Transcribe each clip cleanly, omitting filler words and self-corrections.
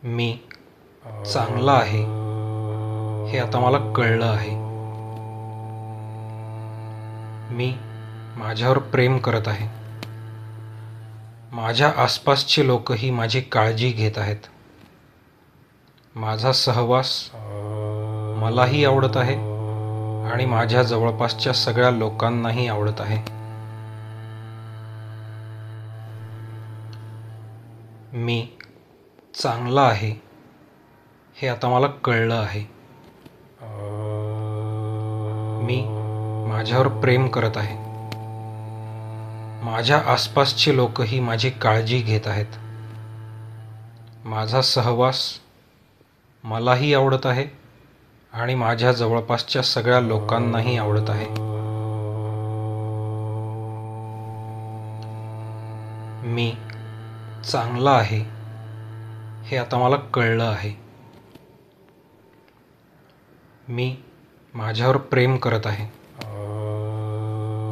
मी चांगला आहे हे आता मला कळलं आहे. मी माझ्यावर प्रेम करत आहे. माझ्या आसपासचे लोकही माझी काळजी घेत आहेत. माझा सहवास मलाही आवडत आहे आणि माझ्या जवळपासच्या सगळ्या लोकांनाही आवडत आहे. मी चांगला आहे हे आता मला कळलं आहे. मी माझ्यावर प्रेम करत आहे. माझ्या आसपासचे लोकही माझी काळजी घेत आहेत. माझा सहवास मलाही आवडत आहे आणि माझ्या जवळपासच्या सगळ्या लोकांनाही आवडत आहे. मी चांगला आहे हे आता मला कळलं आहे. मी माझ्यावर प्रेम करत आहे.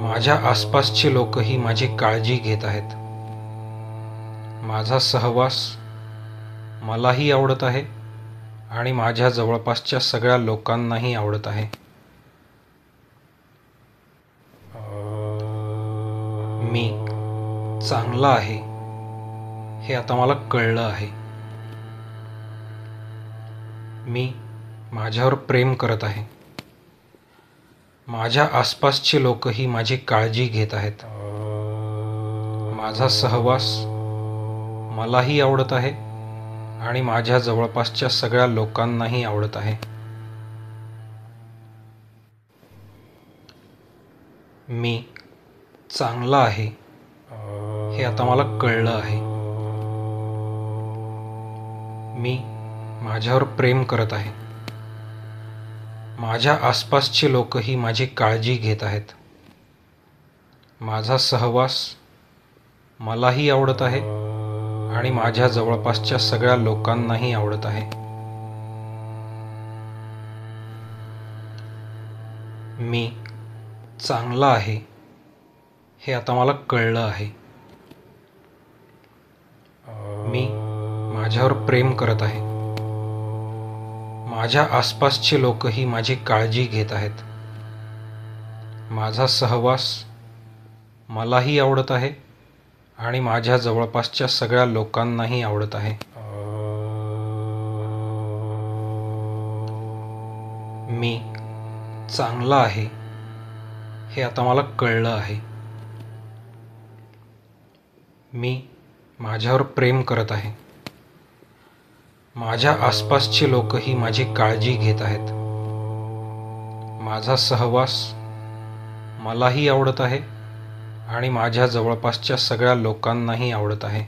माझ्या आसपासचे लोकही माझी काळजी घेत आहेत. माझा सहवास मलाही आवडत आहे आणि माझ्या जवळपासच्या सगळ्या लोकांनाही आवडत आहे. मी चांगला आहे हे आता मला कळलं आहे. मी माझ्यावर प्रेम करत आहे. माझ्या आसपासचे लोकही माझी काळजी घेत आहेत. माझा सहवास मलाही आवडत आहे आणि माझ्या जवळपासच्या सगळ्या लोकांनाही आवडत आहे. मी चांगला आहे हे आता मला कळलं आहे. मी माझ्यावर प्रेम करत आहे. माझ्या आसपासचे लोकही माझी काळजी घेत आहेत. माझा सहवास मलाही आवडत आहे आणि माझ्या जवळपासच्या सगळ्या लोकांनाही आवडत आहे. मी चांगला आहे हे आता मला कळलं आहे. मी माझ्यावर प्रेम करत आहे. माझ्या आसपासचे लोकही माझी काळजी घेत आहेत. माझा सहवास मलाही आवडत आहे आणि माझ्या जवळपासच्या सगळ्या लोकांनाही आवडत आहे. मी चांगला आहे हे आता मला कळलं आहे. मी माझ्यावर प्रेम करत आहे. माझ्या आसपासचे लोकही माझी काळजी घेत आहेत. माझा सहवास मलाही आवडत आहे आणि माझ्या जवळपासच्या सगळ्या लोकांनाही आवडत आहे.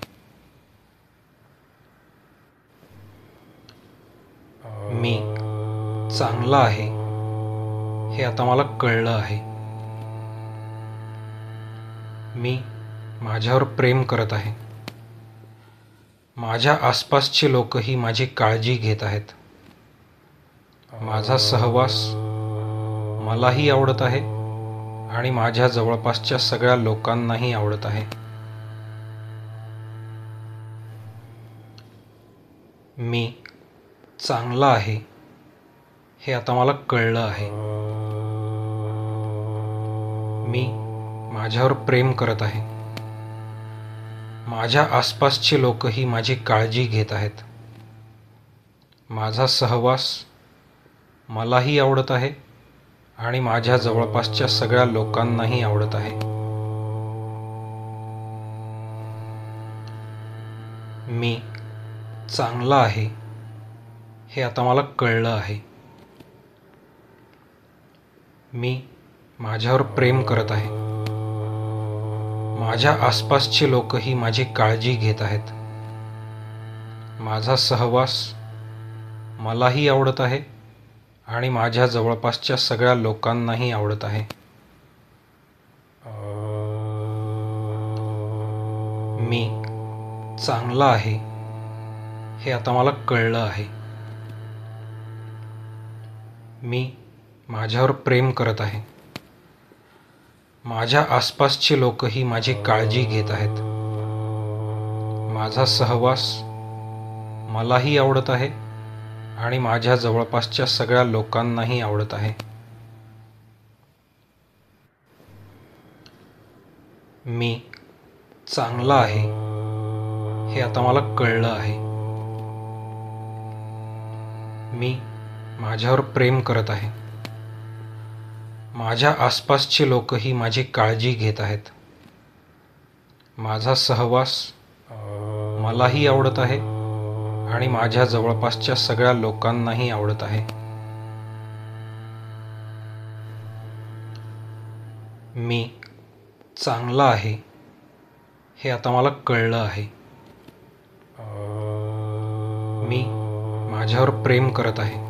मी चांगला आहे हे आता मला कळलं आहे. मी माझ्यावर प्रेम करत आहे. माझ्या आसपासचे लोकही माझी काळजी घेत आहेत. माझा सहवास मलाही आवडत आहे आणि माझ्या जवळपासच्या सगळ्या लोकांनाही आवडत आहे. मी चांगला आहे हे आता मला कळलं आहे. मी माझ्यावर प्रेम करत आहे. माझ्या आसपासचे लोकही माझी काळजी घेत आहेत. माझा सहवास मलाही आवडत आहे आणि माझ्या जवळपासच्या सगळ्या लोकांनाही आवडत आहे. मी चांगला आहे हे आता मला कळलं आहे. मी माझ्यावर प्रेम करत आहे. माझ्या आसपासचे लोकही माझी काळजी घेत आहेत. माझा सहवास मलाही आवडत आहे आणि माझ्या जवळपासच्या सगळ्या लोकांनाही आवडत आहे. मी चांगला आहे हे आता मला कळलं आहे. मी माझ्यावर प्रेम करत आहे. माझ्या आसपासचे लोकही माझी काळजी घेत आहेत. माझा सहवास मलाही आवडत आहे आणि माझ्या जवळपासच्या सगळ्या लोकांनाही आवडत आहे. मी चांगला आहे हे आता मला कळलं आहे. मी माझ्यावर प्रेम करत आहे. माझ्या आसपासचे लोकही माझी काळजी घेत आहेत. माझा सहवास मलाही आवडत आहे आणि माझ्या जवळपासच्या सगळ्या लोकांनाही आवडत आहे. मी चांगला आहे हे आता मला कळलं आहे. मी माझ्यावर प्रेम करत आहे.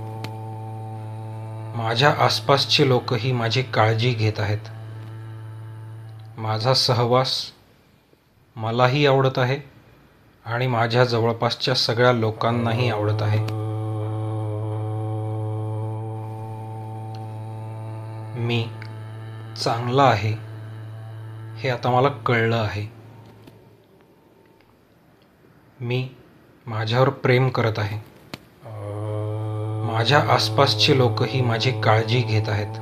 माझ्या आसपासचे लोकही माझी काळजी घेत आहेत. माझा सहवास मलाही आवडत आहे आणि माझ्या जवळपासच्या सगळ्या लोकांनाही आवडत आहे. मी चांगला आहे हे आता मला कळलं आहे. मी माझ्यावर प्रेम करत आहे. माझ्या आसपासचे लोकही माझी काळजी घेत आहेत.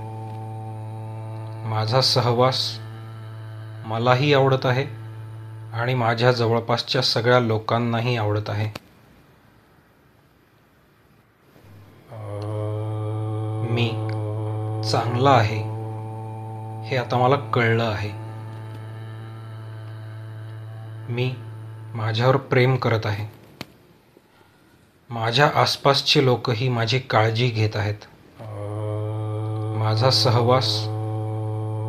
माझा सहवास मलाही आवडत आहे आणि माझ्या जवळपासच्या सगळ्या लोकांनाही आवडत आहे. मी चांगला आहे हे आता मला कळलं आहे. मी माझ्यावर प्रेम करत आहे. माझ्या आसपासचे लोकही माझी काळजी घेत आहेत. माझा सहवास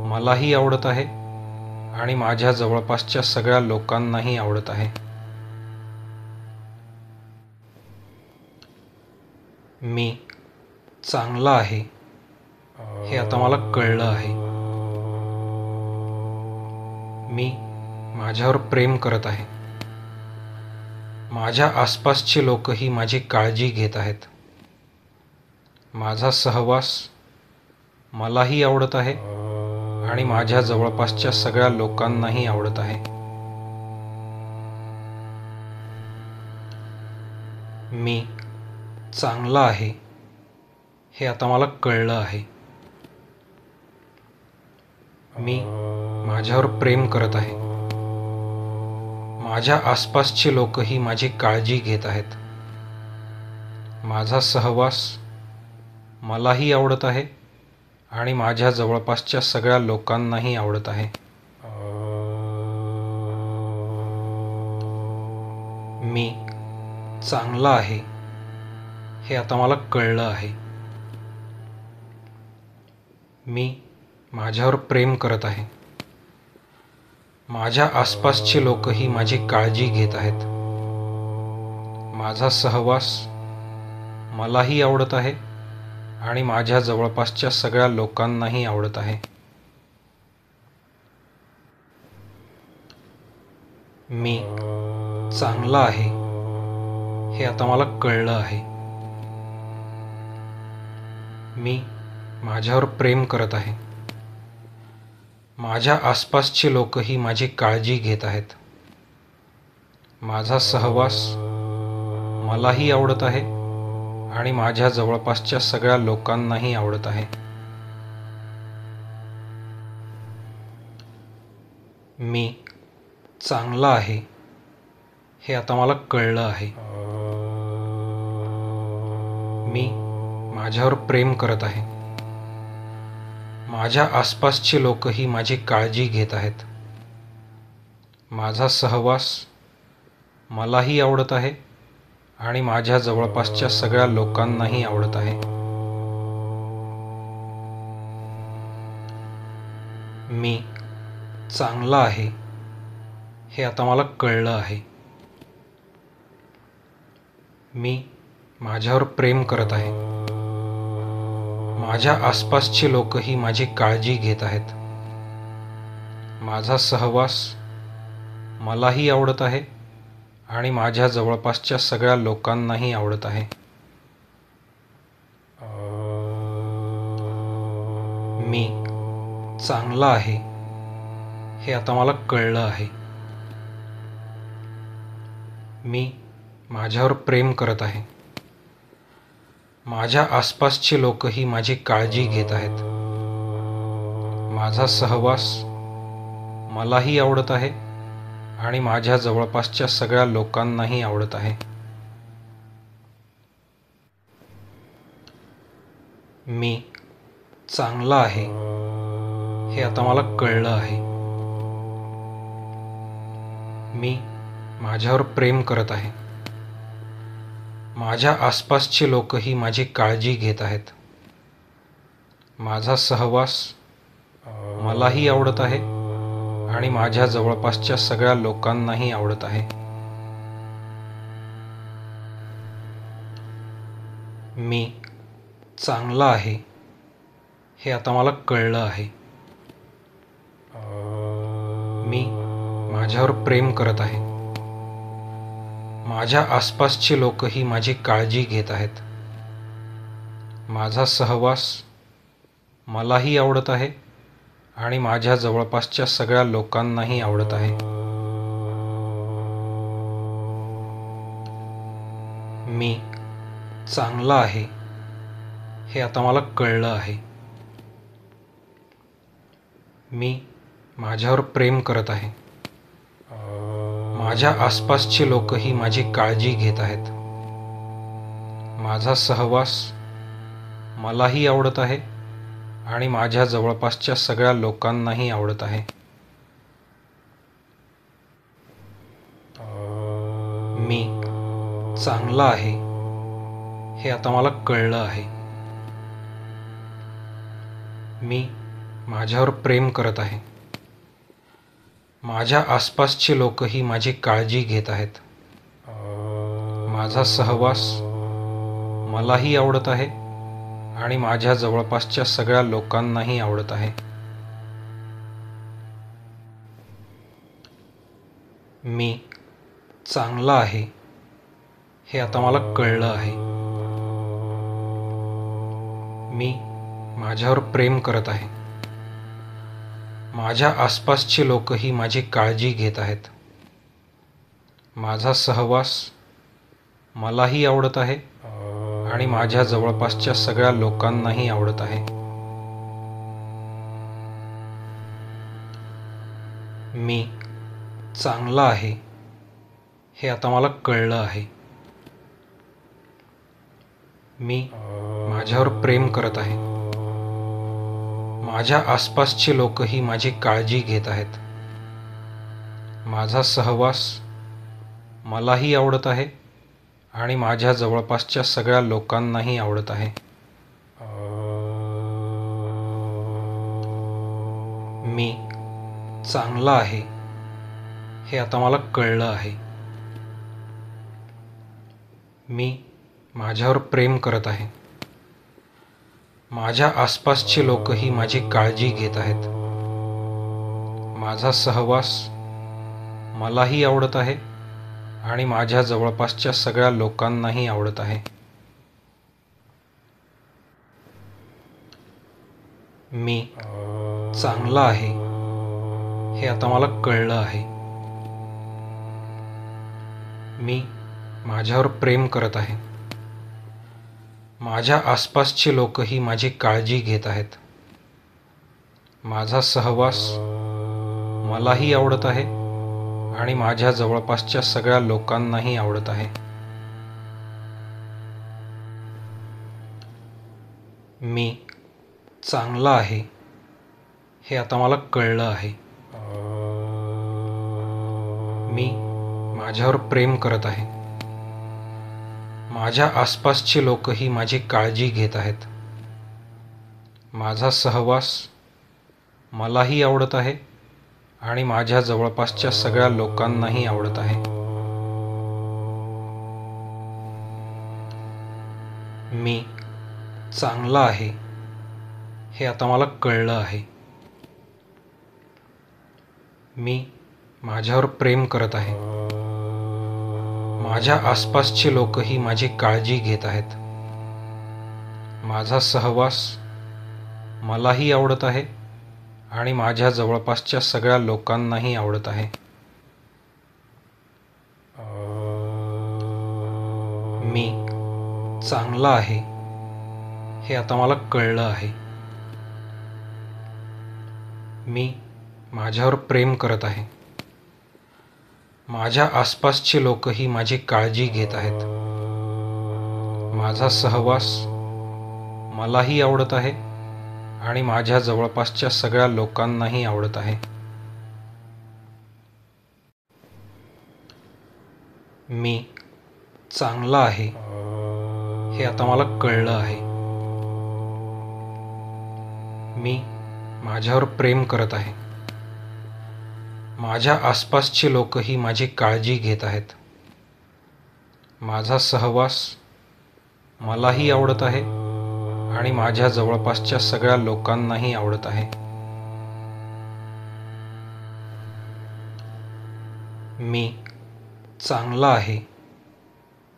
मलाही आवडत आहे आणि माझ्या जवळपासच्या सगळ्या लोकांनाही आवडत आहे. मी चांगला आहे हे आता मला कळलं आहे. मी माझ्यावर प्रेम करत आहे. माझ्या आसपासचे लोकही माझी काळजी घेत आहेत. माझा सहवास मलाही आवडत आहे आणि माझ्या जवळपासच्या सगळ्या लोकांनाही आवडत आहे. मी चांगला आहे हे आता मला कळलं आहे. मी माझ्यावर प्रेम करत आहे. माझ्या आसपासचे लोकही माझी काळजी घेत आहेत. माझा सहवास मलाही आवडत आहे आणि माझ्या जवळपासच्या सगळ्या लोकांनाही आवडत आहे. मी चांगला आहे हे आता मला कळलं आहे. मी माझ्यावर प्रेम करत आहे. माझ्या आसपासचे लोकही माझी काळजी घेत आहेत. माझा सहवास मलाही आवडत आहे आणि माझ्या जवळपासच्या सगळ्या लोकांनाही आवडत आहे. मी चांगला आहे हे आता मला कळलं आहे. मी माझ्यावर प्रेम करत आहे. माझ्या आसपासचे लोकही माझी काळजी घेत आहेत. माझा सहवास मलाही आवडत आहे आणि माझ्या जवळपासच्या सगळ्या लोकांनाही आवडत आहे. मी चांगला आहे हे आता मला कळलं आहे. मी माझ्यावर प्रेम करत आहे. माझ्या आसपासचे लोकही माझी काळजी घेत आहेत. माझा सहवास मलाही आवडत आहे आणि माझ्या जवळपासच्या सगळ्या लोकांनाही आवडत आहे. मी चांगला आहे हे आता मला कळलं आहे. मी माझ्यावर प्रेम करत आहे. माझ्या आसपासचे लोकही माझी काळजी घेत आहेत. माझा सहवास मलाही आवडत आहे आणि माझ्या जवळपासच्या सगळ्या लोकांनाही आवडत आहे. मी चांगला आहे हे आता मला कळलं आहे. मी माझ्यावर प्रेम करत आहे. माझ्या आसपासचे लोकही माझी काळजी घेत आहेत. माझा सहवास मलाही आवडत आहे आणि माझ्या जवळपासच्या सगळ्या लोकांनाही आवडत आहे. माझ्यावर प्रेम करत आहे. माझ्या आसपासचे लोकही माझी काळजी घेत आहेत. माझा सहवास मलाही आवडत आहे आणि माझ्या जवळपासच्या सगळ्या लोकांनाही आवडत आहे. मी चांगला आहे हे आता मला कळलं आहे. मी माझ्यावर प्रेम करत आहे. माझ्या आसपासचे लोकही माझी काळजी घेत आहेत. माझा सहवास मलाही आवडत आहे आणि माझ्या जवळपासच्या सगळ्या लोकांनाही आवडत आहे. मी चांगला आहे हे आता मला कळलं आहे. मी माझ्यावर प्रेम करत आहे. माझ्या आसपासचे लोकही माझी काळजी घेत आहेत. माझा सहवास मलाही आवडत आहे आणि माझ्या जवळपासच्या सगळ्या लोकांनाही आवडत आहे. मी चांगला आहे हे आता मला कळलं आहे. मी माझ्यावर प्रेम करत आहे. माझ्या आसपासचे लोकही माझी काळजी घेत आहेत. माझा सहवास मलाही आवडत आहे आणि माझ्या जवळपासच्या सगळ्या लोकांनाही आवडत आहे. मी चांगला आहे हे आता मला कळलं आहे. मी माझ्यावर प्रेम करत आहे. माझ्या आसपासचे लोकही माझी काळजी घेत आहेत. माझा सहवास मलाही आवडत आहे आणि माझ्या जवळपासच्या सगळ्या लोकांनाही आवडत आहे. मी चांगला आहे हे आता मला कळलं आहे. मी माझ्यावर प्रेम करत आहे. माझ्या आसपासचे लोकही माझी काळजी घेत आहेत. माझा सहवास मलाही आवडत आहे आणि माझ्या जवळपासच्या सगळ्या लोकांनाही आवडत आहे. मी चांगला आहे हे आता मला कळलं आहे. मी माझ्यावर प्रेम करत आहे. माझ्या आसपासचे लोकही माझी काळजी घेत आहेत. माझा सहवास मलाही आवडत आहे आणि माझ्या जवळपासच्या सगळ्या लोकांनाही आवडत आहे. मी चांगला आहे हे आता मला कळलं आहे. मी माझ्यावर प्रेम करत आहे. माझ्या आसपासचे लोकही माझी काळजी घेत आहेत. माझा सहवास मलाही आवडत आहे आणि माझ्या जवळपासच्या सगळ्या लोकांनाही आवडत आहे. मी चांगला आहे हे आता मला कळलं आहे. मी माझ्यावर प्रेम करत आहे. माझ्या आसपासचे लोकही माझी काळजी घेत आहेत. माझा सहवास मलाही आवडत आहे आणि माझ्या जवळपासच्या सगळ्या लोकांनाही आवडत आहे. मी चांगला आहे हे आता मला कळलं आहे. मी माझ्यावर प्रेम करत आहे. माझ्या आसपासचे लोकही माझी काळजी घेत आहेत. माझा सहवास मलाही आवडत आहे आणि माझ्या जवळपासच्या सगळ्या लोकांनाही आवडत आहे. मी चांगला आहे हे आता मला कळलं आहे. मी माझ्यावर प्रेम करत आहे. माझ्या आसपासचे लोकही माझी काळजी घेत आहेत. माझा सहवास मलाही आवडत आहे आणि माझ्या जवळपासच्या सगळ्या लोकांनाही आवडत आहे. मी चांगला आहे हे आता मला कळलं आहे. मी माझ्यावर प्रेम करत आहे. माझ्या आसपासचे लोकही माझी काळजी घेत आहेत. माझा सहवास मलाही आवडत आहे आणि माझ्या जवळपासच्या सगळ्या लोकांनाही आवडत आहे. मी चांगला आहे हे आता मला कळलं आहे. मी माझ्यावर प्रेम करत आहे. माझ्या आसपासचे लोकही माझी काळजी घेत आहेत. माझा सहवास मलाही आवडत आहे आणि माझ्या जवळपासच्या सगळ्या लोकांनाही आवडत आहे. मी चांगला आहे हे आता मला कळलं आहे. मी माझ्यावर प्रेम करत आहे. माझ्या आसपासचे लोकही माझी काळजी घेत आहेत. माझा सहवास मलाही आवडत आहे आणि माझ्या जवळपासच्या सगळ्या लोकांनाही आवडत आहे. मी चांगला आहे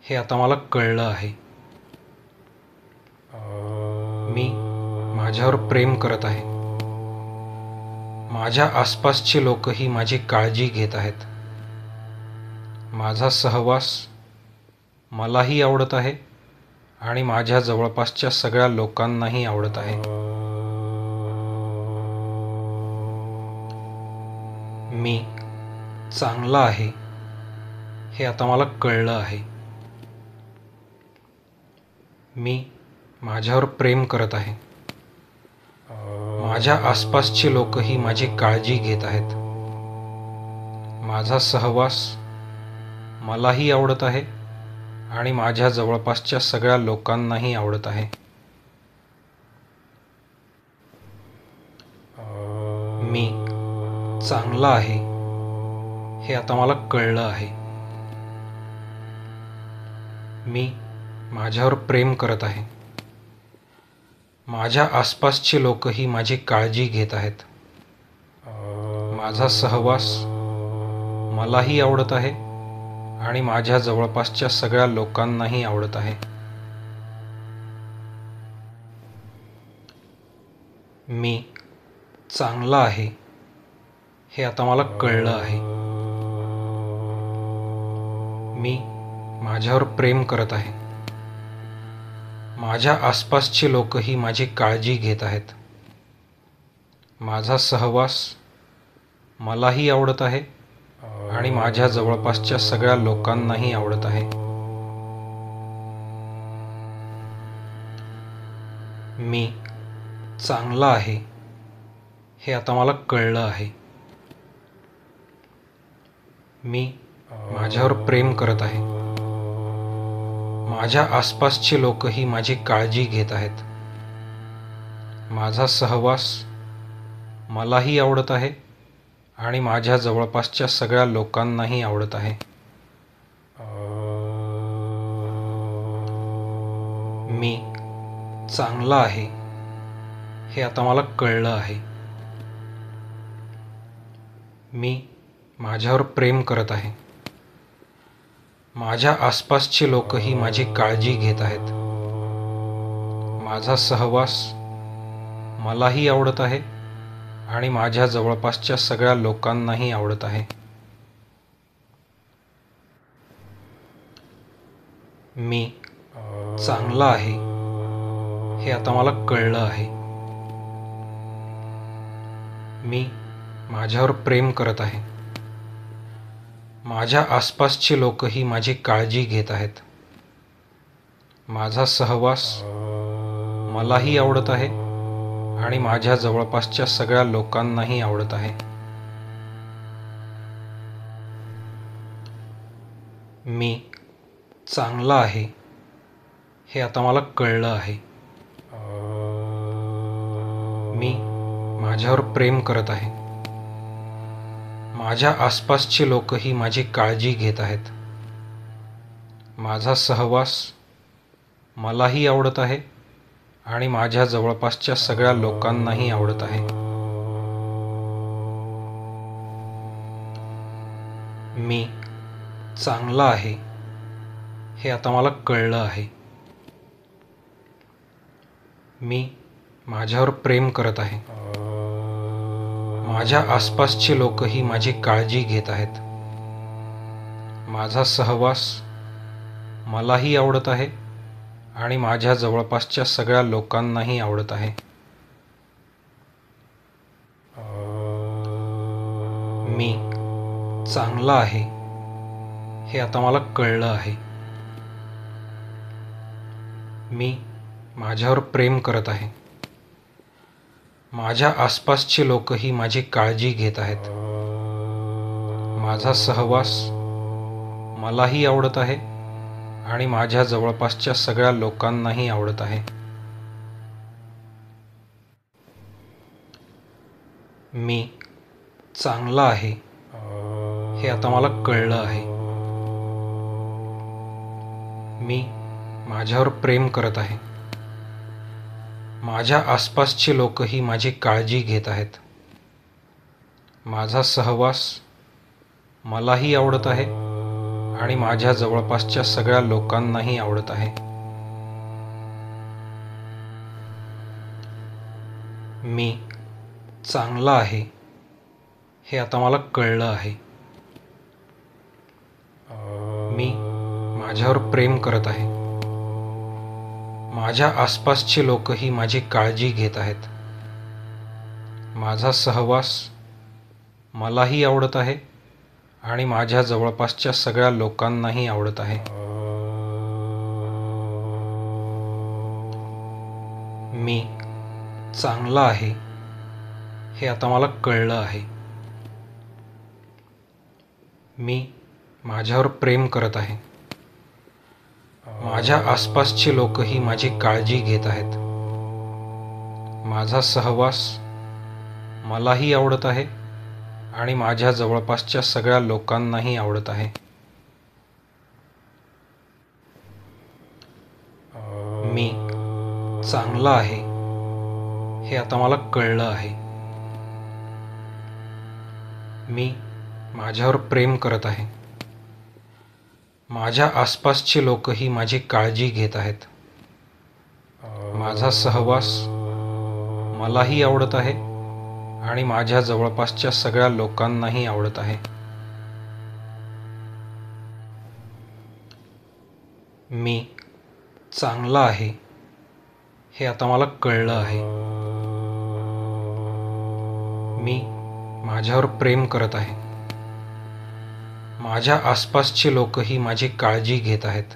हे आता मला कळलं आहे. मी माझ्यावर प्रेम करत आहे. माझ्या आसपासचे लोकही माझी काळजी घेत आहेत. माझा सहवास मलाही आवडत आहे आणि माझ्या जवळपासच्या सगळ्या लोकांनाही आवडत आहे. मी चांगला आहे हे आता मला कळलं आहे. मी माझ्यावर प्रेम करत आहे. माझ्या आसपासचे लोकही माझी काळजी घेत आहेत. माझा सहवास मलाही आवडत आहे आणि माझ्या जवळपासच्या सगळ्या लोकांनाही आवडत आहे. मी चांगला आहे हे आता मला कळलं आहे. मी माझ्यावर प्रेम करत आहे. माझ्या आसपासचे लोकही माझी काळजी घेत आहेत. माझा सहवास मलाही आवडत आहे आणि माझ्या जवळपासच्या सगळ्या लोकांनाही आवडत आहे. मी चांगला आहे हे आता मला कळलं आहे. मी माझ्यावर प्रेम करत आहे. माझ्या आसपासचे लोकही माझी काळजी घेत आहेत. माझा सहवास मलाही आवडत आहे आणि माझ्या जवळपासच्या सगळ्या लोकांनाही आवडत आहे. मी चांगला आहे हे आता मला कळलं आहे. मी माझ्यावर प्रेम करत आहे. माझ्या आसपासचे लोकही माझी काळजी घेत आहेत. माझा सहवास मलाही आवडत आहे आणि माझ्या जवळपासच्या सगळ्या लोकांनाही आवडत आहे. मी चांगला आहे हे आता मला कळलं आहे. मी माझ्यावर प्रेम करत आहे. माझ्या आसपासचे लोकही माझी काळजी घेत आहेत. माझा सहवास मलाही आवडत आहे आणि माझ्या जवळपासच्या सगळ्या लोकांनाही आवडत आहे. मी चांगला आहे हे आता मला कळलं आहे. मी माझ्यावर प्रेम करत आहे. माझ्या आसपासचे लोकही माझी काळजी घेत आहेत. माझा सहवास मलाही आवडत आहे आणि माझ्या जवळपासच्या सगळ्या लोकांनाही आवडत आहे. मी चांगला आहे हे आता मला कळलं आहे. मी माझ्यावर प्रेम करत आहे. माझ्या आसपासचे लोकही माझी काळजी घेत आहेत. माझा सहवास मलाही आवडत आहे आणि माझ्या जवळपासच्या सगळ्या लोकांनाही आवडत आहे. मी चांगला आहे हे आता मला कळलं आहे. मी माझ्यावर प्रेम करत आहे. माझ्या आसपासचे लोकही माझी काळजी घेत आहेत. माझा सहवास मलाही आवडत आहे आणि माझ्या जवळपासच्या सगळ्या लोकांनाही आवडत आहे. मी चांगला आहे हे आता मला कळलं आहे. मी माझ्यावर प्रेम करत आहे. माझ्या आसपासचे लोकही माझी काळजी घेत आहेत. माझा सहवास मलाही आवडत आहे आणि माझ्या जवळपासच्या सगळ्या लोकांनाही आवडत आहे. मी चांगला आहे हे आता मला कळलं आहे. मी माझ्यावर प्रेम करत आहे. माझ्या आसपासचे लोकही माझी काळजी घेत आहेत. माझा सहवास मलाही आवडत आहे आणि माझ्या जवळपासच्या सगळ्या लोकांनाही आवडत आहे. मी चांगला आहे हे आता मला कळलं आहे. मी माझ्यावर प्रेम करत आहे. माझ्या आसपासचे लोकही माझी काळजी घेत आहेत. माझा सहवास मलाही आवडत आहे आणि माझ्या जवळपासच्या सगळ्या लोकांनाही आवडत आहे. मी चांगला आहे हे आता मला कळलं आहे. मी माझ्यावर प्रेम करत आहे. माझ्या आसपासचे लोकही माझी काळजी घेत आहेत. माझा सहवास मलाही आवडत आहे आणि माझ्या जवळपासच्या सगळ्या लोकांनाही आवडत आहे. मी चांगला आहे हे आता मला कळलं आहे. मी माझ्यावर प्रेम करत आहे. माझ्या आसपासचे लोकही माझी काळजी घेत आहेत. माझा सहवास मलाही आवडत आहे आणि माझ्या जवळपासच्या सगळ्या लोकांनाही आवडत आहे. मी चांगला आहे हे आता मला कळलं आहे. मी माझ्यावर प्रेम करत आहे. माझ्या आसपासचे लोकही माझी काळजी घेत आहेत.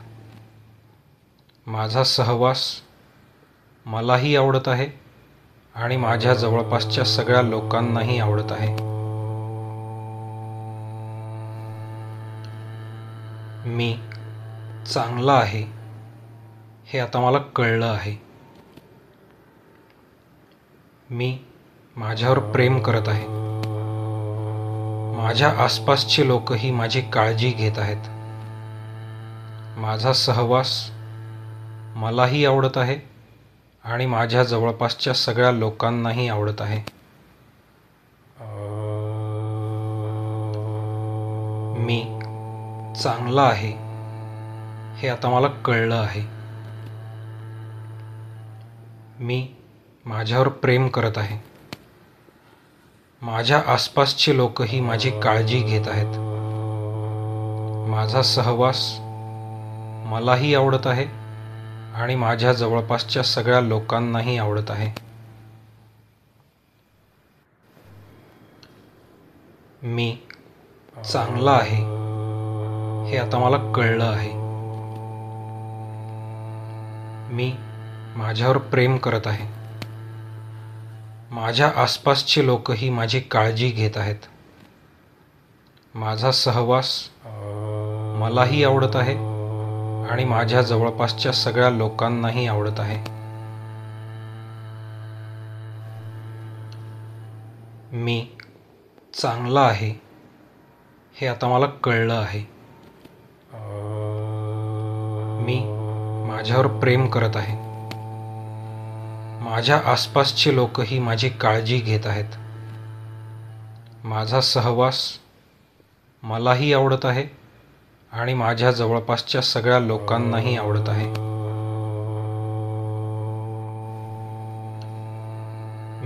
माझा सहवास मलाही आवडत आहे आणि माझ्या जवळपासच्या सगळ्या लोकांनाही आवडत आहे. मी चांगला आहे हे आता मला कळलं आहे. मी माझ्यावर प्रेम करत आहे. माझ्या आसपासचे लोकही माझी काळजी घेत आहेत. माझा सहवास मलाही आवडत आहे आणि माझ्या जवळपासच्या सगळ्या लोकांनाही आवडत आहे. मी चांगला आहे हे आता मला कळलं आहे. मी माझ्यावर प्रेम करत आहे. माझ्या आसपासचे लोकही माझी काळजी घेत आहेत. माझा सहवास मलाही आवडत आहे आणि माझ्या जवळपासच्या सगळ्या लोकांनाही आवडत आहे. मी चांगला आहे हे आता मला कळलं आहे. मी माझ्यावर प्रेम करत आहे. माझ्या आसपासचे लोकही माझी काळजी घेत आहेत. माझा सहवास मलाही आवडत आहे आणि माझ्या जवळपासच्या सगळ्या लोकांनाही आवडत आहे. मी चांगला आहे हे आता मला कळलं आहे. मी माझ्यावर प्रेम करत आहे. माझ्या आसपासचे लोकही माझी काळजी घेत आहेत. माझा सहवास मलाही आवडत आहे आणि माझ्या जवळपासच्या सगळ्या लोकांनाही आवडत आहे.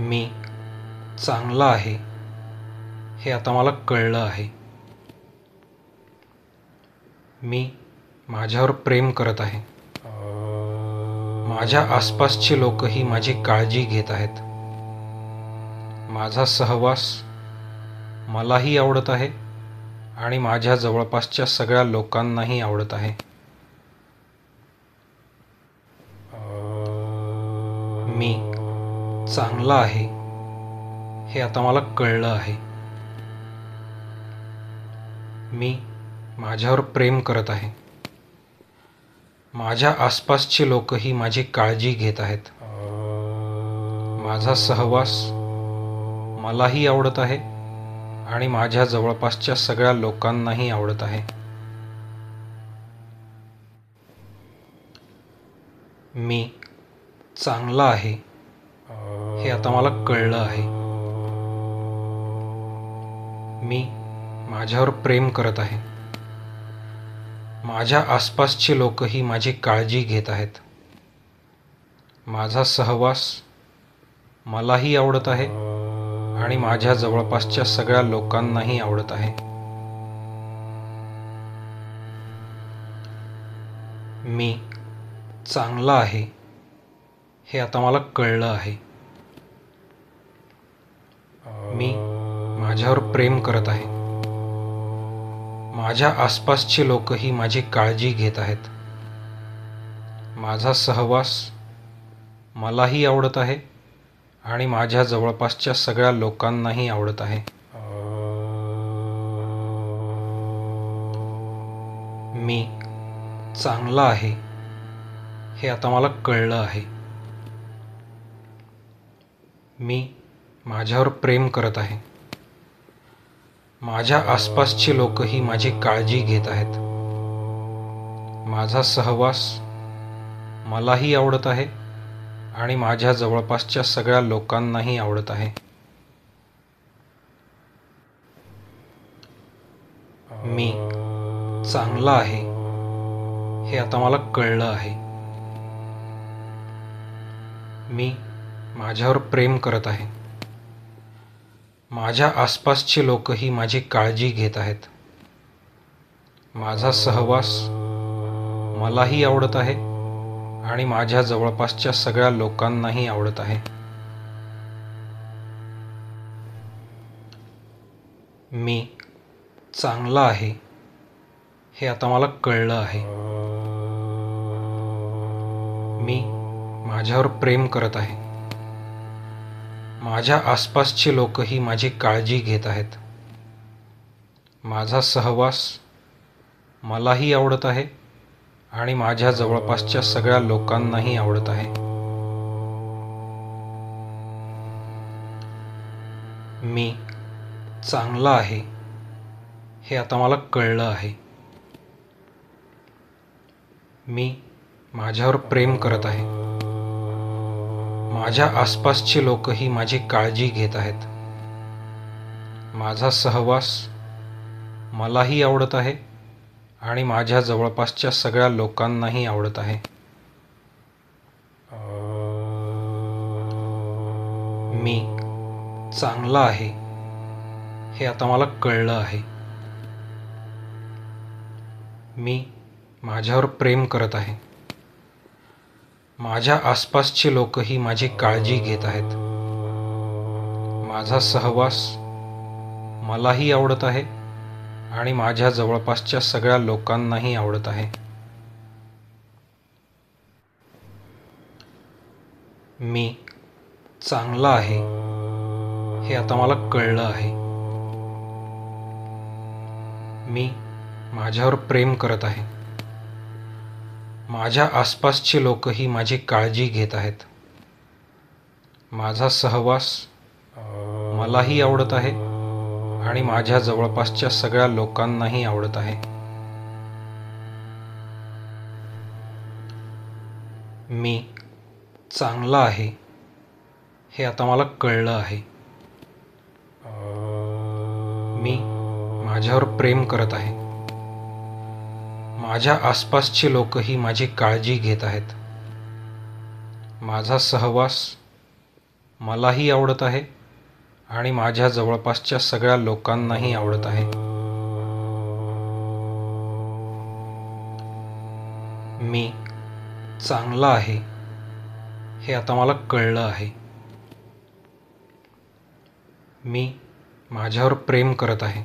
मी चांगला आहे हे आता मला कळलं आहे. मी माझ्यावर प्रेम करत आहे. माझ्या आसपासचे लोकही माझी काळजी घेत आहेत. माझा सहवास मलाही आवडत आहे आणि माझ्या जवळपासच्या सगळ्या लोकांनाही आवडत आहे. मी चांगला आहे हे आता मला कळलं आहे. मी माझ्यावर प्रेम करत आहे. माझ्या आसपासचे लोकही माझी काळजी घेत आहेत. माझा सहवास मलाही आवडत आहे आणि माझ्या जवळपासच्या सगळ्या लोकांनाही आवडत आहे. मी चांगला आहे हे आता मला कळलं आहे. मी माझ्यावर प्रेम करत आहे. माझ्या आसपासचे लोकही माझी काळजी घेत आहेत. माझा सहवास मलाही आवडत आहे आणि माझ्या जवळपासच्या सगळ्या लोकांनाही आवडत आहे. मी चांगला आहे हे आता मला कळलं आहे. मी माझ्यावर प्रेम करत आहे. माझ्या आसपासचे लोकही माझी काळजी घेत आहेत. माझा सहवास मलाही आवडत आहे आणि माझ्या जवळपासच्या सगळ्या लोकांनाही आवडत आहे. मी चांगला आहे हे आता मला कळलं आहे. मी माझ्यावर प्रेम करत आहे. माझ्या आसपासचे लोकही माझी काळजी घेत आहेत. माझा सहवास मलाही आवडत आहे आणि माझ्या जवळपासच्या सगळ्या लोकांनाही आवडत आहे. मी चांगला आहे हे आता मला कळलं आहे. मी माझ्यावर प्रेम करत आहे. माझ्या आसपासचे लोकही माझी काळजी घेत आहेत. माझा सहवास मलाही आवडत आहे आणि माझ्या जवळपासच्या सगळ्या लोकांनाही आवडत आहे. मी चांगला आहे हे आता मला कळलं आहे. मी माझ्यावर प्रेम करत आहे. माझ्या आसपासचे लोकही माझी काळजी घेत आहेत. माझा सहवास मलाही आवडत आहे आणि माझ्या जवळपासच्या सगळ्या लोकांनाही आवडत आहे. मी चांगला आहे हे आता मला कळलं आहे. मी माझ्यावर प्रेम करत आहे. माझ्या आसपासचे लोकही माझी काळजी घेत आहेत. माझा सहवास मलाही आवडत आहे आणि माझ्या जवळपासच्या सगळ्या लोकांनाही आवडत आहे. मी चांगला आहे हे आता मला कळलं आहे. मी माझ्यावर प्रेम करत आहे. माझ्या आसपासचे लोकही माझी काळजी घेत आहेत. माझा सहवास मलाही आवडत आहे आणि माझ्या जवळपासच्या सगळ्या लोकांनाही आवडत आहे. मी चांगला आहे हे आता मला कळलं आहे. मी माझ्यावर प्रेम करत आहे. माझ्या आसपासचे लोकही माझी काळजी घेत आहेत. माझा सहवास मलाही आवडत आहे आणि माझ्या जवळपासच्या सगळ्या लोकांनाही आवडत आहे. मी चांगला आहे हे आता मला कळलं आहे. मी माझ्यावर प्रेम करत आहे. माझ्या आसपासचे लोकही माझी काळजी घेत आहेत. माझा सहवास मलाही आवडत आहे आणि माझ्या जवळपासच्या सगळ्या लोकांनाही आवडत आहे. मी चांगला आहे हे आता मला कळलं आहे. मी माझ्यावर प्रेम करत आहे.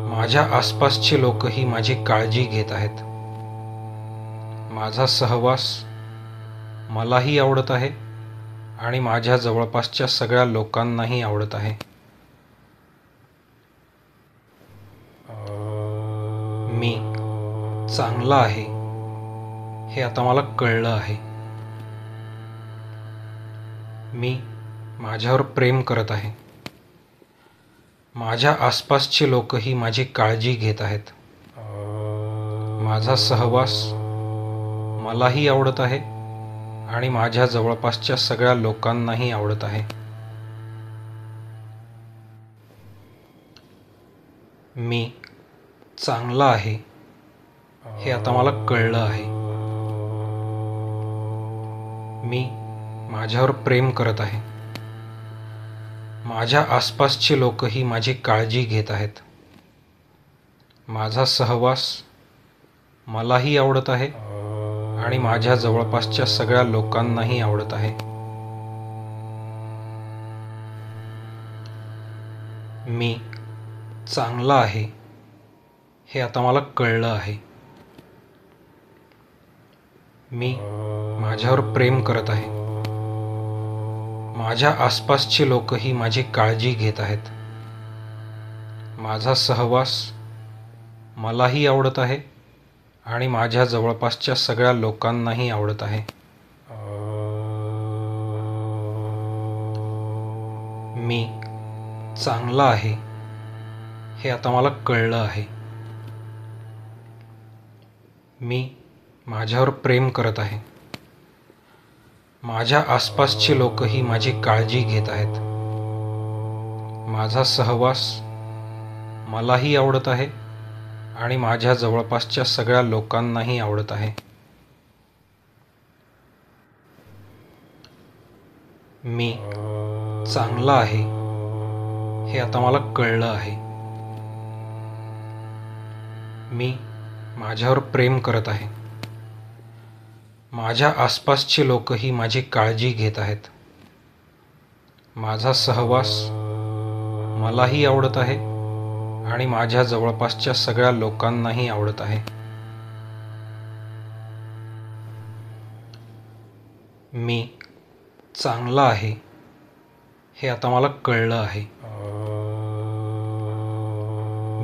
माझ्या आसपासचे लोकही माझी काळजी घेत आहेत. माझा सहवास मलाही आवडत आहे आणि माझ्या जवळपासच्या सगळ्या लोकांनाही आवडत आहे. मी चांगला आहे हे आता मला कळलं आहे. मी माझ्यावर प्रेम करत आहे. माझ्या आसपासचे लोकही माझी काळजी घेत आहेत. माझा सहवास मलाही आवडत आहे आणि माझ्या जवळपासच्या सगळ्या लोकांनाही आवडत आहे. मी चांगला आहे हे आता मला कळलं आहे. मी माझ्यावर प्रेम करत आहे. माझ्या आसपासचे लोकही माझी काळजी घेत आहेत. माझा सहवास मलाही आवडत आहे आणि माझ्या जवळपासच्या सगळ्या लोकांनाही आवडत आहे. मी चांगला आहे हे आता मला कळलं आहे. मी माझ्यावर प्रेम करत आहे. माझ्या आसपासचे लोकही माझी काळजी घेत आहेत. माझा सहवास मलाही आवडत आहे आणि माझ्या जवळपासच्या सगळ्या लोकांनाही आवडत आहे. मी चांगला आहे हे आता मला कळलं आहे. मी माझ्यावर प्रेम करत आहे. माझ्या आसपासचे लोकही माझी काळजी घेत आहेत. माझा सहवास मलाही आवडत आहे आणि माझ्या जवळपासच्या सगळ्या लोकांनाही आवडत आहे. मी चांगला आहे हे आता मला कळलं आहे. मी माझ्यावर प्रेम करत आहे. माझ्या आसपासचे लोकही माझी काळजी घेत आहेत. माझा सहवास मलाही आवडत आहे आणि माझ्या जवळपासच्या सगळ्या लोकांनाही आवडत आहे. मी चांगला आहे हे आता मला कळलं आहे.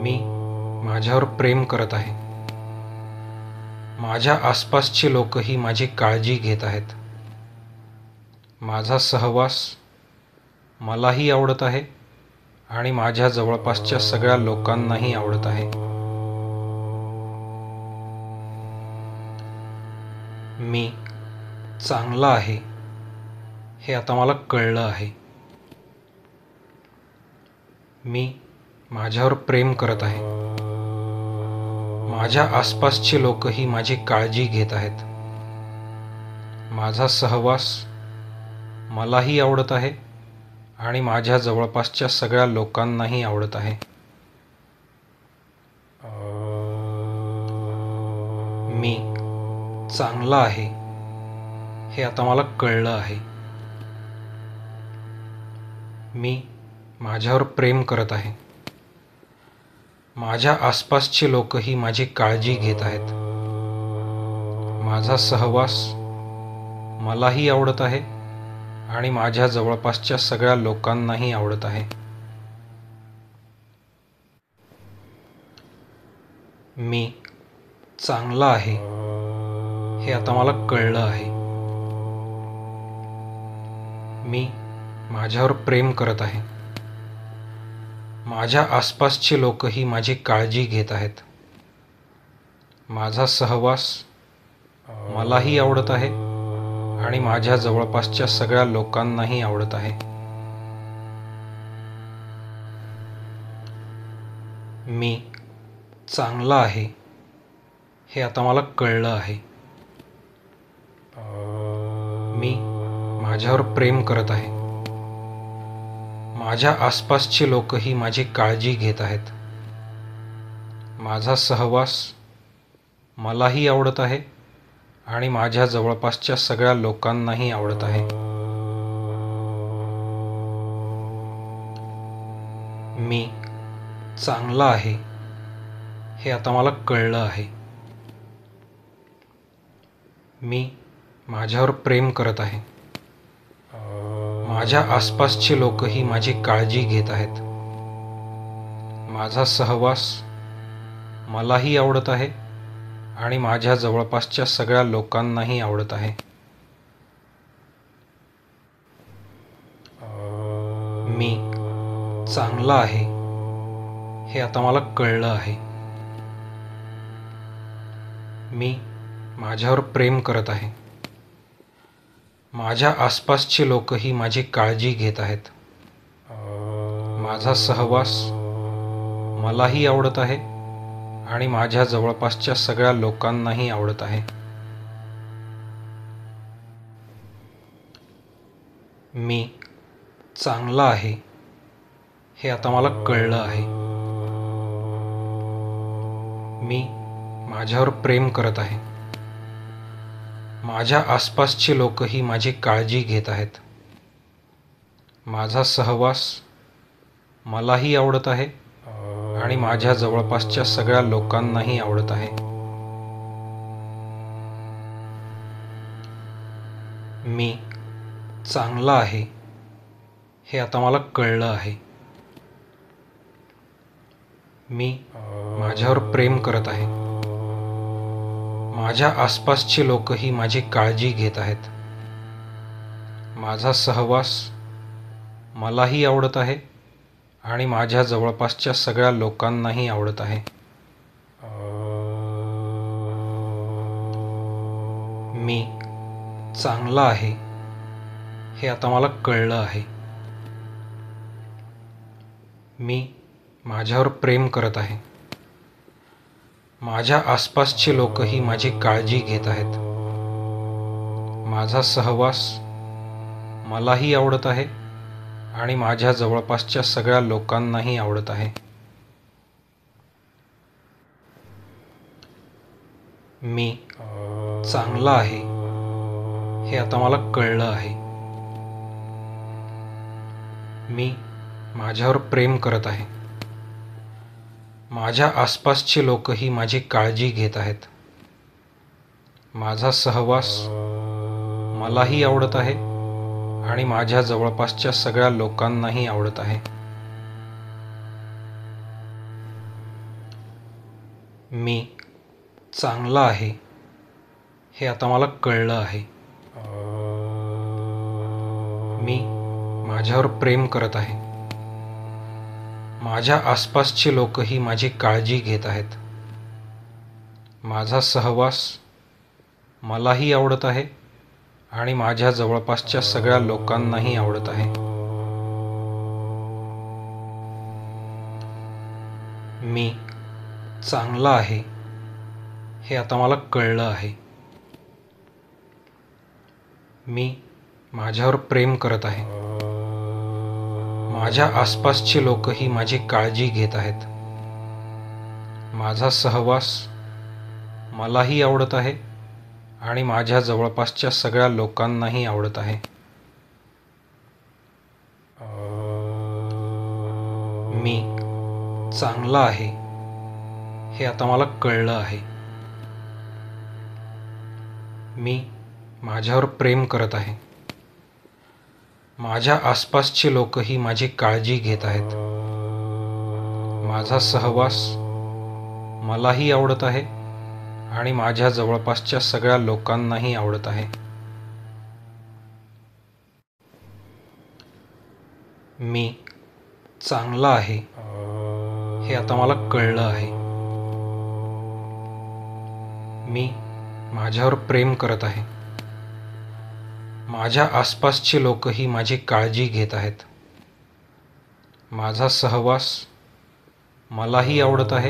मी माझ्यावर प्रेम करत आहे. माझ्या आसपासचे लोकही माझी काळजी घेत आहेत. माझा सहवास मलाही आवडत आहे आणि माझ्या जवळपासच्या सगळ्या लोकांनाही आवडत आहे. मी चांगला आहे हे आता मला कळलं आहे. मी माझ्यावर प्रेम करत आहे. माझ्या आसपासचे लोकही माझी काळजी घेत आहेत. माझा सहवास मलाही आवडत आहे आणि माझ्या जवळपासच्या सगळ्या लोकांनाही आवडत आहे. मी चांगला आहे हे आता मला कळलं आहे. मी माझ्यावर प्रेम करत आहे. माझ्या आसपासचे लोकही माझी काळजी घेत आहेत. माझा सहवास मलाही आवडत आहे आणि माझ्या जवळपासच्या सगळ्या लोकांनाही आवडत आहे. मी चांगला आहे हे आता मला कळलं आहे. मी माझ्यावर प्रेम करत आहे. माझ्या आसपासचे लोकही माझी काळजी घेत आहेत. माझा सहवास मलाही आवडत आहे आणि माझ्या जवळपासच्या सगळ्या लोकांनाही आवडत आहे. मी चांगला आहे हे आता मला कळलं आहे. मी माझ्यावर प्रेम करत आहे. माझ्या आसपासचे लोकही माझी काळजी घेत आहेत. माझा सहवास मलाही आवडत आहे आणि माझ्या जवळपासच्या सगळ्या लोकांनाही आवडत आहे. मी चांगला आहे हे आता मला कळलं आहे. मी माझ्यावर प्रेम करत आहे. माझ्या आसपासचे लोकही माझी काळजी घेत आहेत. माझा सहवास मलाही आवडत आहे आणि माझ्या जवळपासच्या सगळ्या लोकांनाही आवडत आहे. मी चांगला आहे हे आता मला कळलं आहे. मी माझ्यावर प्रेम करत आहे. माझ्या आसपासचे लोकही माझी काळजी घेत आहेत. माझा सहवास मलाही आवडत आहे आणि माझ्या जवळपासच्या सगळ्या लोकांनाही आवडत आहे. मी चांगला आहे हे आता मला कळलं आहे. मी माझ्यावर प्रेम करत आहे. माझ्या आसपासचे लोकही माझी काळजी घेत आहेत. माझा सहवास मलाही आवडत आहे आणि माझ्या जवळपासच्या सगळ्या लोकांनाही आवडत आहे. मी चांगला आहे हे आता मला कळलं आहे. मी माझ्यावर प्रेम करत आहे. माझ्या आसपासचे लोकही माझी काळजी घेत आहेत. माझा सहवास मलाही आवडत आहे आणि माझ्या जवळपासच्या सगळ्या लोकांनाही आवडत आहे. मी चांगला आहे हे आता मला कळलं आहे. मी माझ्यावर प्रेम करत आहे. माझ्या आसपासचे लोकही माझी काळजी घेत आहेत. माझा सहवास मलाही आवडत आहे आणि माझ्या जवळपासच्या सगळ्या लोकांनाही आवडत आहे. मी चांगला आहे हे आता मला कळलं आहे. मी माझ्यावर प्रेम करत आहे. माझ्या आसपासचे लोकही माझी काळजी घेत आहेत. माझा सहवास मलाही आवडत आहे आणि माझ्या जवळपासच्या सगळ्या लोकांनाही आवडत आहे. मी चांगला आहे हे आता मला कळलं आहे. मी माझ्यावर प्रेम करत आहे. माझ्या आसपासचे लोकही माझी काळजी घेत आहेत. माझा सहवास मलाही आवडत आहे आणि माझ्या जवळपासच्या सगळ्या लोकांनाही आवडत आहे. मी चांगला आहे हे आता मला कळलं आहे. मी माझ्यावर प्रेम करत आहे. माझ्या आसपासचे लोकही माझी काळजी घेत आहेत. माझा सहवास मलाही आवडत आहे आणि माझ्या जवळपासच्या सगळ्या लोकांनाही आवडत आहे. मी चांगला आहे हे आता मला कळलं आहे. मी माझ्यावर प्रेम करत आहे. माझ्या आसपासचे लोकही माझी काळजी घेत आहेत. माझा सहवास मलाही आवडत आहे आणि माझ्या जवळपासच्या सगळ्या लोकांनाही आवडत आहे. मी चांगला आहे हे आता मला कळलं आहे. मी माझ्यावर प्रेम करत आहे. माझ्या आसपासचे लोकही माझी काळजी घेत आहेत. माझा सहवास मलाही आवडत आहे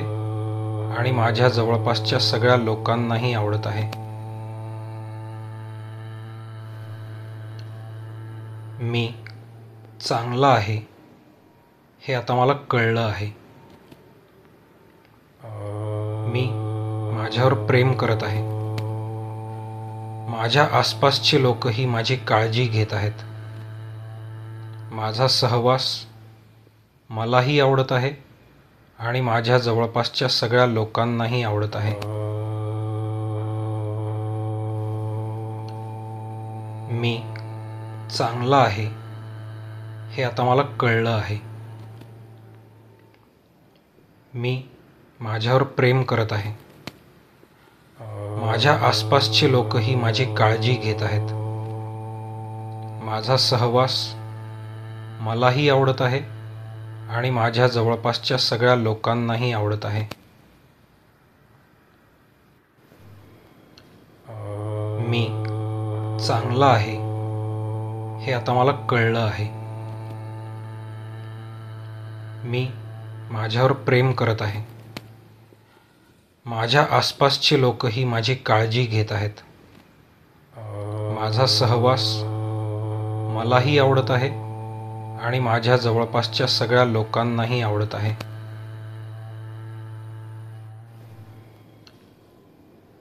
आणि माझ्या जवळपासच्या सगळ्या लोकांनाही आवडत आहे. मी चांगला आहे हे आता मला कळलं आहे. मी माझ्यावर प्रेम करत आहे. माझ्या आसपासचे लोकही माझी काळजी घेत आहेत. माझा सहवास मलाही आवडत आहे आणि माझ्या जवळपासच्या सगळ्या लोकांनाही आवडत आहे. मी चांगला आहे हे आता मला कळलं आहे. मी माझ्यावर प्रेम करत आहे. माझ्या आसपासचे लोकही माझी काळजी घेत आहेत. माझा सहवास मलाही आवडत आहे आणि माझ्या जवळपासच्या सगळ्या लोकांनाही आवडत आहे. मी चांगला आहे हे आता मला कळलं आहे. मी माझ्यावर प्रेम करत आहे. माझ्या आसपासचे लोकही माझी काळजी घेत आहेत. माझा सहवास मलाही आवडत आहे आणि माझ्या जवळपासच्या सगळ्या लोकांनाही आवडत आहे.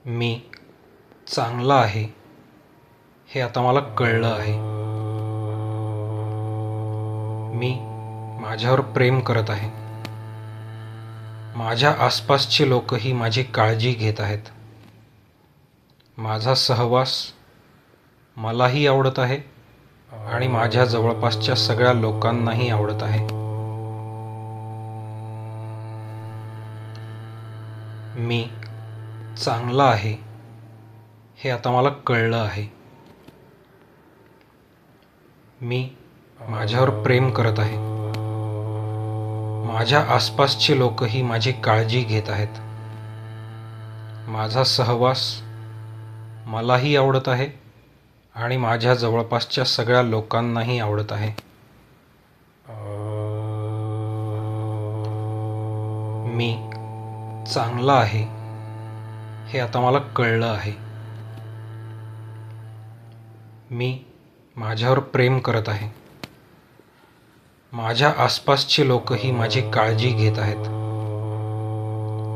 मी चांगला आहे हे आता मला कळलं आहे. मी माझ्यावर प्रेम करत आहे. माझ्या आसपासचे लोकही माझी काळजी घेत आहेत. माझा सहवास मलाही आवडत आहे आणि माझ्या जवळपासच्या सगळ्या लोकांनाही आवडत आहे. मी चांगला आहे हे आता मला कळलं आहे. मी माझ्यावर प्रेम करत आहे. माझ्या आसपासचे लोकही माझी काळजी घेत आहेत. माझा सहवास मलाही आवडत आहे आणि माझ्या जवळपासच्या सगळ्या लोकांनाही आवडत आहे. मी चांगला आहे हे आता मला कळलं आहे. मी माझ्यावर प्रेम करत आहे. माझ्या आसपासचे लोकही माझी काळजी घेत आहेत.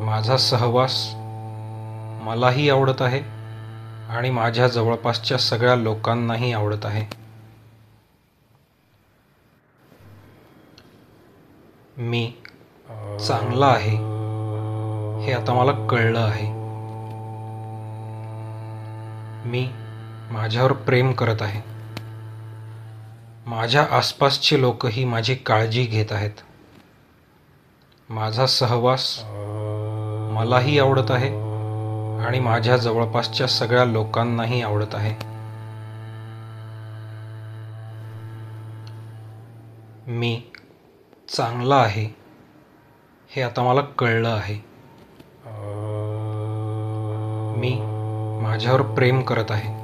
माझा सहवास मलाही आवडत आहे आणि माझ्या जवळपासच्या सगळ्या लोकांनाही आवडत आहे. मी चांगला आहे हे आता मला कळलं आहे. मी माझ्यावर प्रेम करत आहे. माझ्या आसपासचे लोकही माझी काळजी घेत आहेत. माझा सहवास मलाही आवडत आहे आणि माझ्या जवळपासच्या सगळ्या लोकांनाही आवडत आहे. मी चांगला आहे हे आता मला कळलं आहे. मी माझ्यावर प्रेम करत आहे.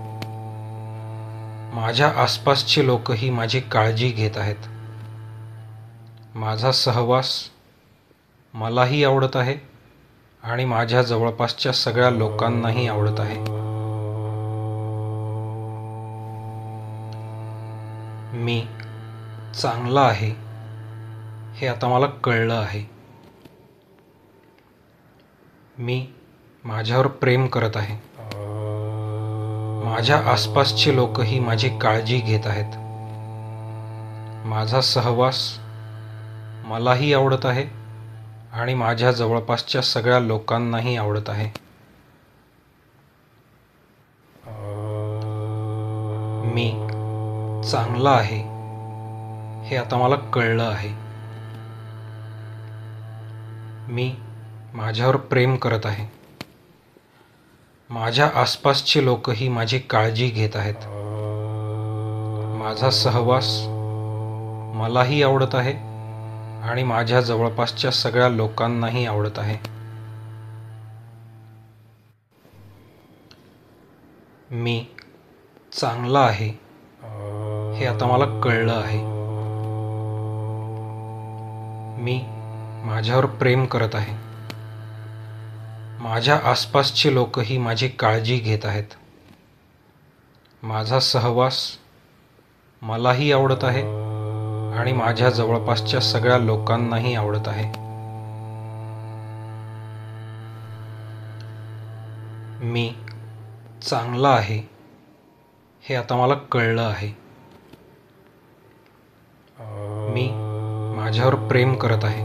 माझ्या आसपासचे लोकही माझी काळजी घेत आहेत. माझा सहवास मलाही आवडत आहे आणि माझ्या जवळपासच्या सगळ्या लोकांनाही आवडत आहे. मी चांगला आहे हे आता मला कळलं आहे. मी माझ्यावर प्रेम करत आहे. माझ्या आसपासचे लोकही माझी काळजी घेत आहेत. माझा सहवास मलाही आवडत आहे आणि माझ्या जवळपासच्या सगळ्या लोकांनाही आवडत आहे. मी चांगला आहे हे आता मला कळलं आहे. मी माझ्यावर प्रेम करत आहे. माझ्या आसपासचे लोकही माझी काळजी घेत आहेत. माझा सहवास मलाही आवडत आहे आणि माझ्या जवळपासच्या सगळ्या लोकांनाही आवडत आहे. मी चांगला आहे हे आता मला कळलं आहे. मी माझ्यावर प्रेम करत आहे. माझ्या आसपासचे लोकही माझी काळजी घेत आहेत. माझा सहवास मलाही आवडत आहे आणि माझ्या जवळपासच्या सगळ्या लोकांनाही आवडत आहे. मी चांगला आहे हे आता मला कळलं आहे. मी माझ्यावर प्रेम करत आहे.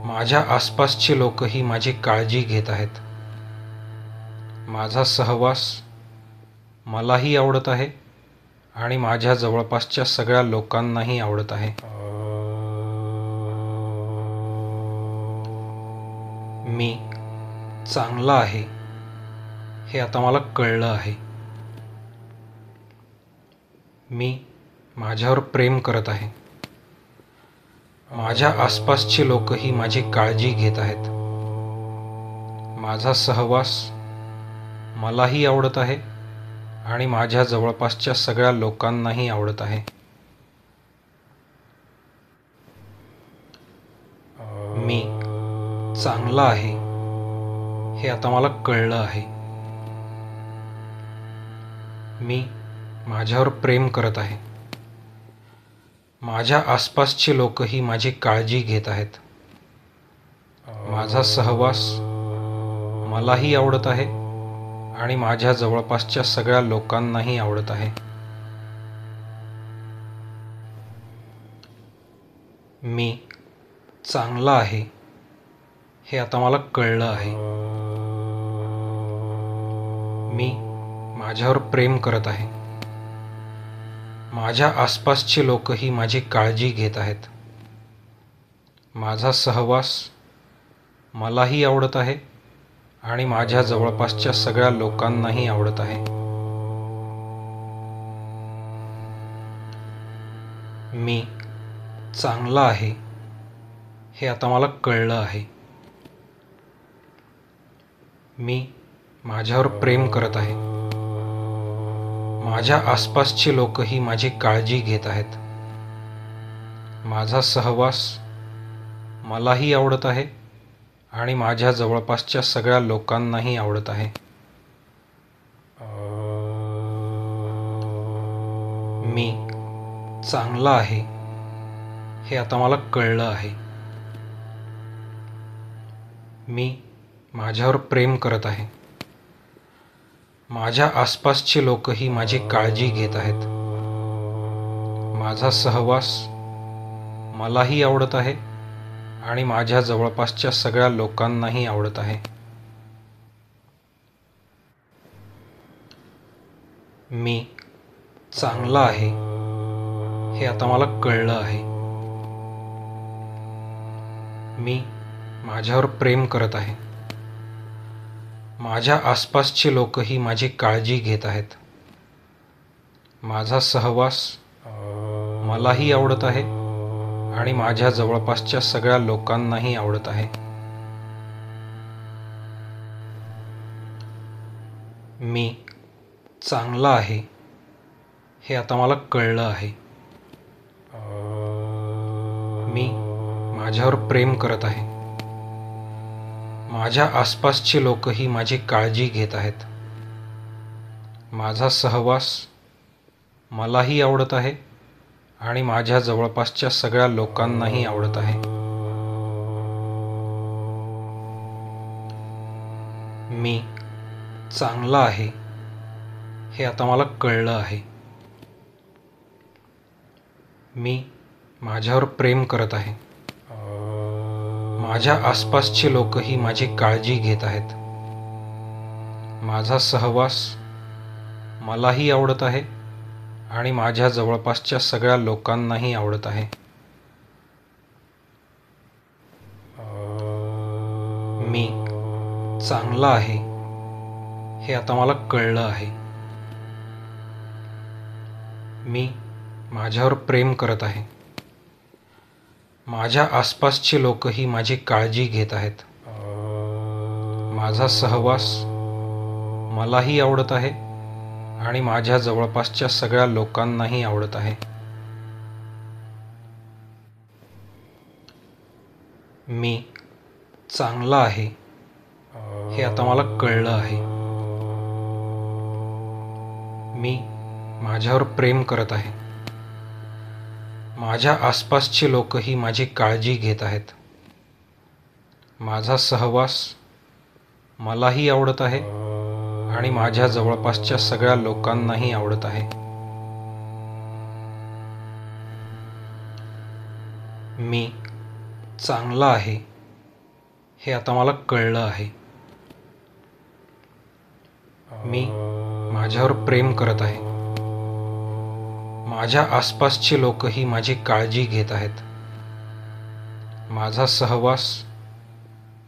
माझ्या आसपासचे लोकही माझी काळजी घेत आहेत. माझा सहवास मलाही आवडत आहे आणि माझ्या जवळपासच्या सगळ्या लोकांनाही आवडत आहे. मी चांगला आहे हे आता मला कळलं आहे. मी माझ्यावर प्रेम करत आहे. माझ्या आसपासचे लोकही माझी काळजी घेत आहेत. माझा सहवास मलाही आवडत आहे आणि माझ्या जवळपासच्या सगळ्या लोकांनाही आवडत आहे. मी चांगला आहे हे आता मला कळलं आहे. मी माझ्यावर प्रेम करत आहे. माझ्या आसपासचे लोकही माझी काळजी घेत आहेत. माझा सहवास मलाही आवडत आहे आणि माझ्या जवळपासच्या सगळ्या लोकांनाही आवडत आहे. मी चांगला आहे हे आता मला कळलं आहे. मी माझ्यावर प्रेम करत आहे. माझ्या आसपासचे लोकही माझी काळजी घेत आहेत. माझा सहवास मलाही आवडत आहे आणि माझ्या जवळपासच्या सगळ्या लोकांनाही आवडत आहे. मी चांगला आहे हे आता मला कळलं आहे. मी माझ्यावर प्रेम करत आहे. माझ्या आसपासचे लोकही माझी काळजी घेत आहेत. माझा सहवास मलाही आवडत आहे आणि माझ्या जवळपासच्या सगळ्या लोकांनाही आवडत आहे. मी चांगला आहे हे आता मला कळलं आहे. मी माझ्यावर प्रेम करत आहे. माझ्या आसपासचे लोकही माझी काळजी घेत आहेत. माझा सहवास मलाही आवडत आहे आणि माझ्या जवळपासच्या सगळ्या लोकांनाही आवडत आहे. मी चांगला आहे हे आता मला कळलं आहे. मी माझ्यावर प्रेम करत आहे. माझ्या आसपासचे लोकही माझी काळजी घेत आहेत. माझा सहवास मलाही आवडत आहे आणि माझ्या जवळपासच्या सगळ्या लोकांनाही आवडत आहे. मी चांगला आहे हे आता मला कळलं आहे. मी माझ्यावर प्रेम करत आहे. माझ्या आसपासचे लोकही माझी काळजी घेत आहेत. माझा सहवास मलाही आवडत आहे आणि माझ्या जवळपासच्या सगळ्या लोकांनाही आवडत आहे. मी चांगला आहे हे आता मला कळलं आहे. मी माझ्यावर प्रेम करत आहे. माझ्या आसपासचे लोकही माझी काळजी घेत आहेत. माझा सहवास मलाही आवडत आहे आणि माझ्या जवळपासच्या सगळ्या लोकांनाही आवडत आहे. मी चांगला आहे हे आता मला कळलं आहे. मी माझ्यावर प्रेम करत आहे. माझ्या आसपासचे लोकही माझी काळजी घेत आहेत. माझा सहवास मलाही आवडत आहे आणि माझ्या जवळपासच्या सगळ्या लोकांनाही आवडत आहे. मी चांगला आहे हे आता मला कळलं आहे. मी माझ्यावर प्रेम करत आहे. माझ्या आसपासचे लोकही माझी काळजी घेत आहेत. माझा सहवास मलाही आवडत आहे आणि माझ्या जवळपासच्या सगळ्या लोकांनाही आवडत आहे. मी चांगला आहे हे आता मला कळलं आहे. मी माझ्यावर प्रेम करत आहे. माझ्या आसपासचे लोकही माझी काळजी घेत आहेत. माझा सहवास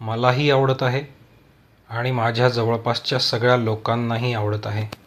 मलाही आवडत आहे आणि माझ्या जवळपासच्या सगळ्या लोकांनाही आवडत आहे.